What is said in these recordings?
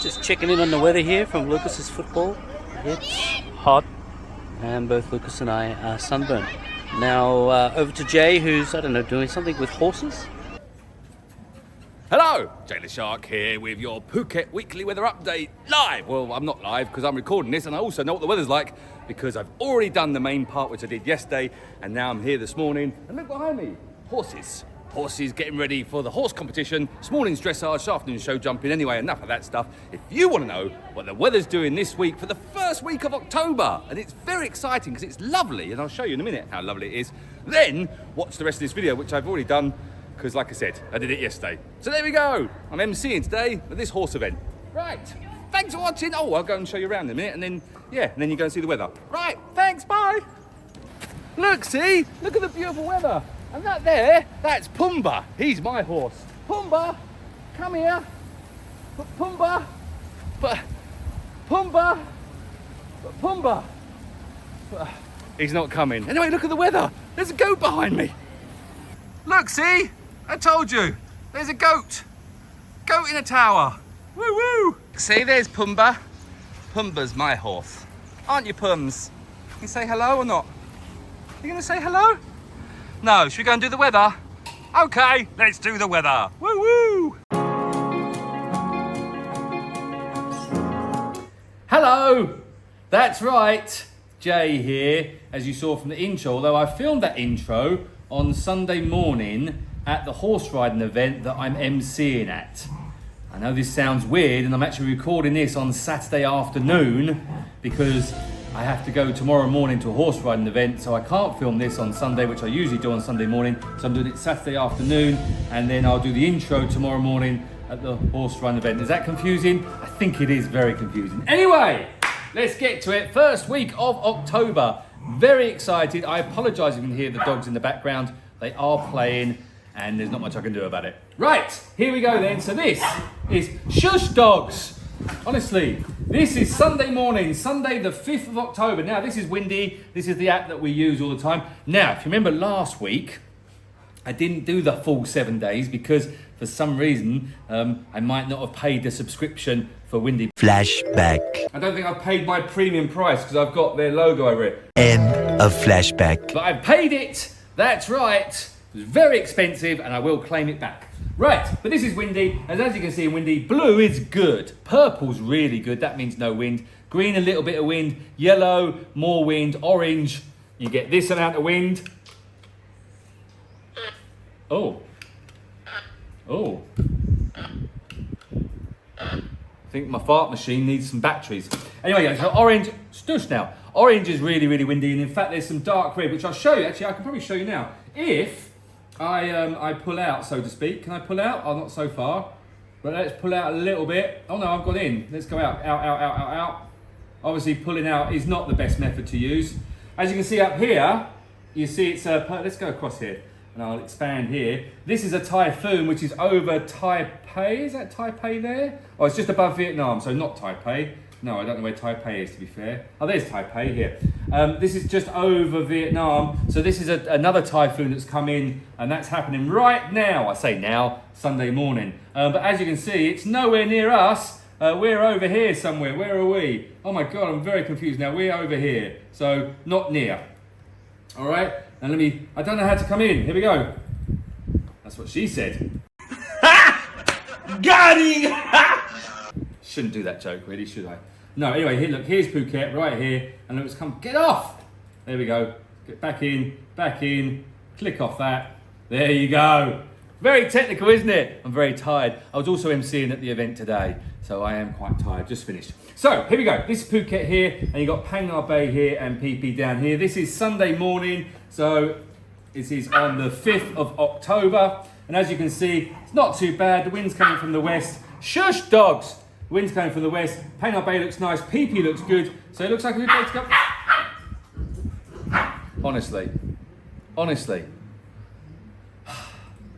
Just checking in on the weather here from Lucas's football. It's hot, and both Lucas and I are sunburned. Now over to Jay, who's, I don't know, doing something with horses. Hello, Jay Leshark here with your Phuket Weekly Weather Update live. Well, I'm not live because I'm recording this, and I also know what the weather's like because I've already done the main part, which I did yesterday, and now I'm here this morning. And look behind me, horses. Horses getting ready for the horse competition. This morning's dressage, this afternoon's show jumping. Anyway, enough of that stuff. If you want to know what the weather's doing this week for the first week of October, and it's very exciting because it's lovely, and I'll show you in a minute how lovely it is, then watch the rest of this video, which I've already done, because like I said, I did it yesterday. So there we go. I'm emceeing today at this horse event. Right. Thanks for watching. Oh, I'll go and show you around in a minute, and then, yeah, and then you go and see the weather. Right. Thanks. Bye. Look, see? Look at the beautiful weather. And that there, that's Pumbaa. He's my horse. Pumbaa, come here. Pumbaa. But Pumbaa. But Pumbaa. But he's not coming. Anyway, look at the weather. There's a goat behind me. Look, see? I told you. There's a goat. Goat in a tower. Woo woo. See, there's Pumbaa. Pumbaa's my horse. Aren't you, Pums? You say hello or not? You gonna say hello? No, should we go and do the weather? Okay, let's do the weather. Woo woo! Hello! That's right, Jay here, as you saw from the intro, although I filmed that intro on Sunday morning at the horse riding event that I'm emceeing at. I know this sounds weird, and I'm actually recording this on Saturday afternoon because I have to go tomorrow morning to a horse riding event, so I can't film this on Sunday, which I usually do on Sunday morning. So I'm doing it Saturday afternoon, and then I'll do the intro tomorrow morning at the horse riding event. Is that confusing? I think it is very confusing. Anyway, let's get to it. First week of October. Very excited. I apologise if you can hear the dogs in the background. They are playing, and there's not much I can do about it. Right, here we go then. So this is Shush Dogs. Honestly, this is Sunday morning, Sunday the 5th of October. Now, this is windy. This is the app that we use all the time. Now, if you remember last week, I didn't do the full 7 days because for some reason, I might not have paid the subscription for Windy. Flashback. I don't think I've paid my premium price because I've got their logo over it. End of flashback. But I've paid it. That's right. It was very expensive and I will claim it back. Right, but this is windy, and as you can see in windy, blue is good, purple's really good, that means no wind, green a little bit of wind, yellow, more wind, orange, you get this amount of wind. Oh. Oh. I think my fart machine needs some batteries. Anyway, so orange, stush now. Orange is really, really windy, and in fact there's some dark red, which I'll show you, actually I can probably show you now. If I pull out, so to speak. Can I pull out? Oh, not so far. But let's pull out a little bit. Oh no, I've gone in. Let's go out, out, out, out, out, out. Obviously pulling out is not the best method to use. As you can see up here, you see it's let's go across here and I'll expand here. This is a typhoon which is over Taipei. Is that Taipei there? Oh, it's just above Vietnam, so not Taipei. No, I don't know where Taipei is, to be fair. Oh, there's Taipei here. This is just over Vietnam. So this is another typhoon that's come in, and that's happening right now. I say now, Sunday morning. But as you can see, it's nowhere near us. We're over here somewhere. Where are we? Oh my God, I'm very confused now. We're over here. So not near. All right, and I don't know how to come in. Here we go. That's what she said. Got him! Shouldn't do that joke, really, should I? No, anyway, here, look, here's Phuket, right here, and let's come, get off! There we go, get back in, click off that, there you go. Very technical, isn't it? I'm very tired. I was also emceeing at the event today, so I am quite tired, just finished. So, here we go, this is Phuket here, and you've got Phang Nga Bay here and Phi Phi down here. This is Sunday morning, so this is on the 5th of October, and as you can see, it's not too bad, the wind's coming from the west. Shush, dogs! The wind's coming from the west. Phang Nga Bay looks nice. Phi Phi looks good. So it looks like a good day to go. Honestly.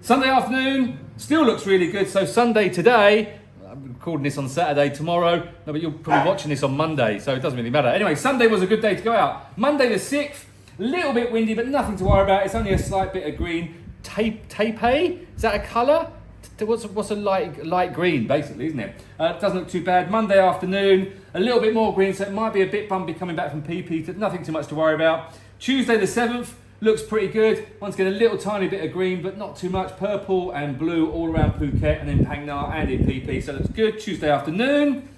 Sunday afternoon still looks really good. So Sunday today, I'm recording this on Saturday tomorrow. No, but you're probably watching this on Monday, so it doesn't really matter. Anyway, Sunday was a good day to go out. Monday the 6th, a little bit windy, but nothing to worry about. It's only a slight bit of green. Taipei? Is that a colour? what's a light green, basically, isn't it? Doesn't look too bad. Monday afternoon, a little bit more green, so it might be a bit bumpy coming back from PP. Nothing too much to worry about. Tuesday the 7th looks pretty good. Once again, a little tiny bit of green, but not too much. Purple and blue all around Phuket, and then Phang Nga and in PP, so it looks good. Tuesday afternoon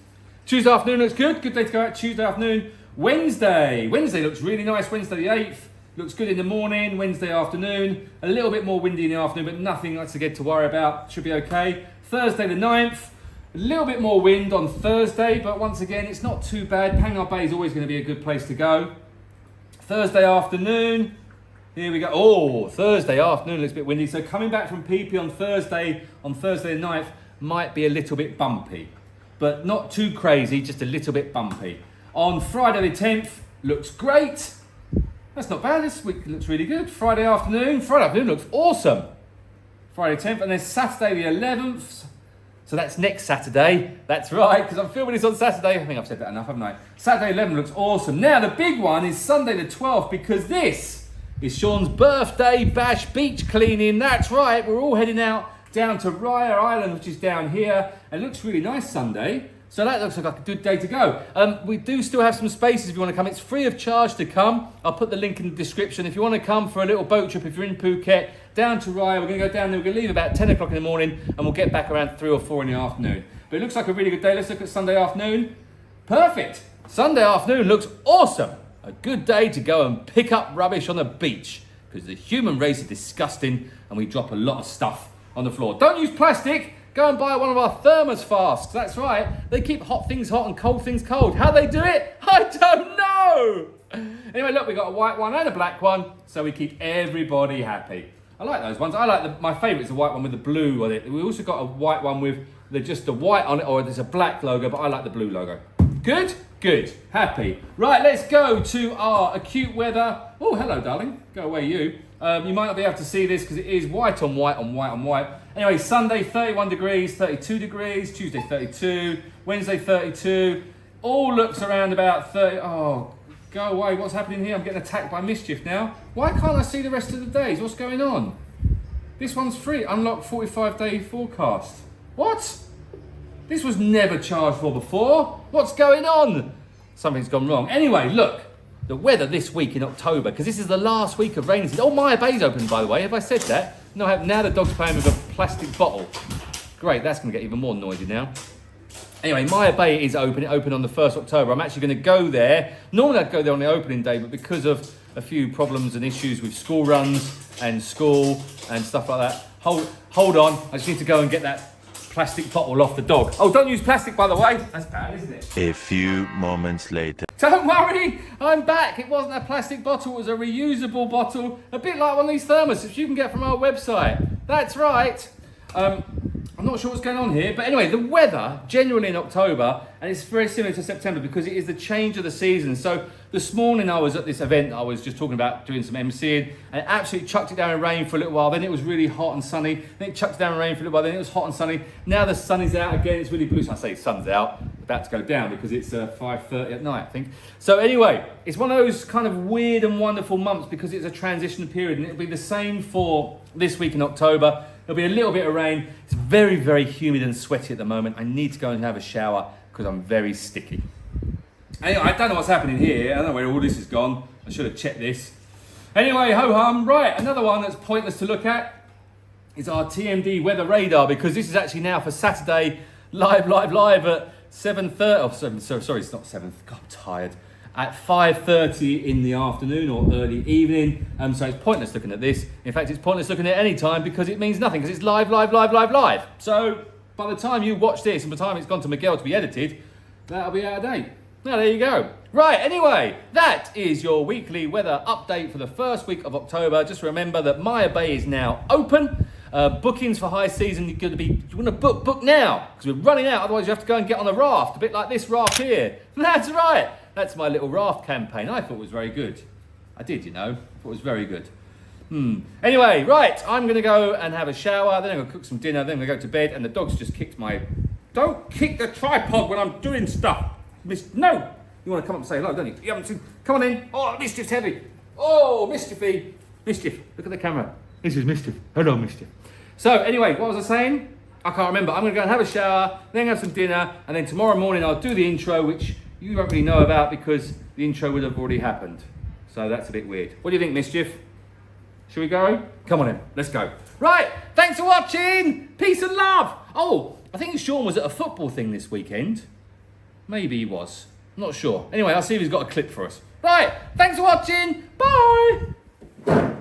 looks good. Good day to go out Tuesday afternoon. Wednesday looks really nice. Wednesday the 8th. Looks good in the morning, Wednesday afternoon. A little bit more windy in the afternoon, but nothing that's again to worry about. Should be okay. Thursday the 9th. A little bit more wind on Thursday, but once again, it's not too bad. Phang Nga Bay is always going to be a good place to go. Thursday afternoon. Here we go. Oh, Thursday afternoon looks a bit windy. So coming back from PP on Thursday the 9th, might be a little bit bumpy. But not too crazy, just a little bit bumpy. On Friday the 10th, looks great. That's not bad. This week looks really good. Friday afternoon looks awesome. Friday 10th, and then Saturday the 11th. So that's next Saturday. That's right, because I'm filming this on Saturday. I think I've said that enough, haven't I? Saturday 11th looks awesome. Now the big one is Sunday the 12th, because this is Sean's birthday bash beach cleaning. That's right. We're all heading out down to Raya Island, which is down here. It looks really nice Sunday. So that looks like a good day to go. We do still have some spaces if you want to come. It's free of charge to come. I'll put the link in the description. If you want to come for a little boat trip, if you're in Phuket, down to Raya, we're going to go down there. We're going to leave about 10 o'clock in the morning and we'll get back around 3 or 4 in the afternoon. But it looks like a really good day. Let's look at Sunday afternoon. Perfect. Sunday afternoon looks awesome. A good day to go and pick up rubbish on the beach because the human race is disgusting and we drop a lot of stuff on the floor. Don't use plastic. Go and buy one of our thermos flasks. That's right. They keep hot things hot and cold things cold. How they do it? I don't know. Anyway, look, we got a white one and a black one, so we keep everybody happy. I like those ones. I like my favourite is the white one with the blue on it. We also got a white one with just the white on it, or there's a black logo, but I like the blue logo. Good? Good. Happy. Right, let's go to our acute weather. Oh, hello, darling. Go away, you. You might not be able to see this because it is white on white on white on white. Anyway, Sunday 31 degrees, 32 degrees, Tuesday 32, Wednesday 32. All looks around about 30. Oh, go away. What's happening here? I'm getting attacked by mischief now. Why can't I see the rest of the days? What's going on? This one's free. Unlock 45-day forecast. What? This was never charged for before. What's going on? Something's gone wrong. Anyway, look. The weather this week in October, because this is the last week of rainy season. Oh, Maya Bay's open, by the way. Have I said that? No, I have. Now the dog's playing with a plastic bottle. Great, that's going to get even more noisy now. Anyway, Maya Bay is open. It opened on the 1st October. I'm actually going to go there. Normally I'd go there on the opening day, but because of a few problems and issues with school runs and school and stuff like that, hold on. I just need to go and get that plastic bottle off the dog. Oh, don't use plastic, by the way. That's bad, isn't it? A few moments later. Don't worry, I'm back. It wasn't a plastic bottle, it was a reusable bottle. A bit like one of these thermoses you can get from our website. That's right. I'm not sure what's going on here, but anyway, the weather generally in October, and it's very similar to September because it is the change of the season. So this morning I was at this event I was just talking about, doing some MCing, and it absolutely chucked it down in rain for a little while. Then it was really hot and sunny. Then it chucked it down in rain for a little while. Then it was hot and sunny. Now the sun is out again. It's really blue. So I say sun's out, about to go down because it's 5:30 at night, I think. So anyway, it's one of those kind of weird and wonderful months because it's a transition period, and it'll be the same for this week in October. There'll be a little bit of rain. It's very, very humid and sweaty at the moment. I need to go and have a shower because I'm very sticky. Anyway, I don't know what's happening here. I don't know where all this has gone. I should have checked this. Anyway, ho-hum. Right, another one that's pointless to look at is our TMD weather radar because this is actually now for Saturday, live at 7:30. Oh, sorry, it's not 7. God, I'm tired. At 5:30 in the afternoon or early evening. So it's pointless looking at this. In fact, it's pointless looking at any time because it means nothing because it's live. So by the time you watch this and by the time it's gone to Miguel to be edited, that'll be out of date. Now, there you go. Right, anyway, that is your weekly weather update for the first week of October. Just remember that Maya Bay is now open. Bookings for high season, you want to book now because we're running out. Otherwise, you have to go and get on a raft, a bit like this raft here. That's right. That's my little raft campaign. I thought it was very good. I did, you know. I thought it was very good. Anyway, right, I'm going to go and have a shower. Then I'm going to cook some dinner. Then I'm going to go to bed. And the dog's just kicked my... Don't kick the tripod when I'm doing stuff. No. You want to come up and say hello, don't you? You haven't seen... Come on in. Oh, mischief's heavy. Oh, mischiefy. Mischief. Look at the camera. This is Mischief. Hello, Mischief. So, anyway, what was I saying? I can't remember. I'm going to go and have a shower, then have some dinner, and then tomorrow morning I'll do the intro, which you don't really know about because the intro would have already happened. So that's a bit weird. What do you think, Mischief? Should we go? Come on then, let's go. Right, thanks for watching. Peace and love. Oh, I think Sean was at a football thing this weekend. Maybe he was. I'm not sure. Anyway, I'll see if he's got a clip for us. Right, thanks for watching. Bye.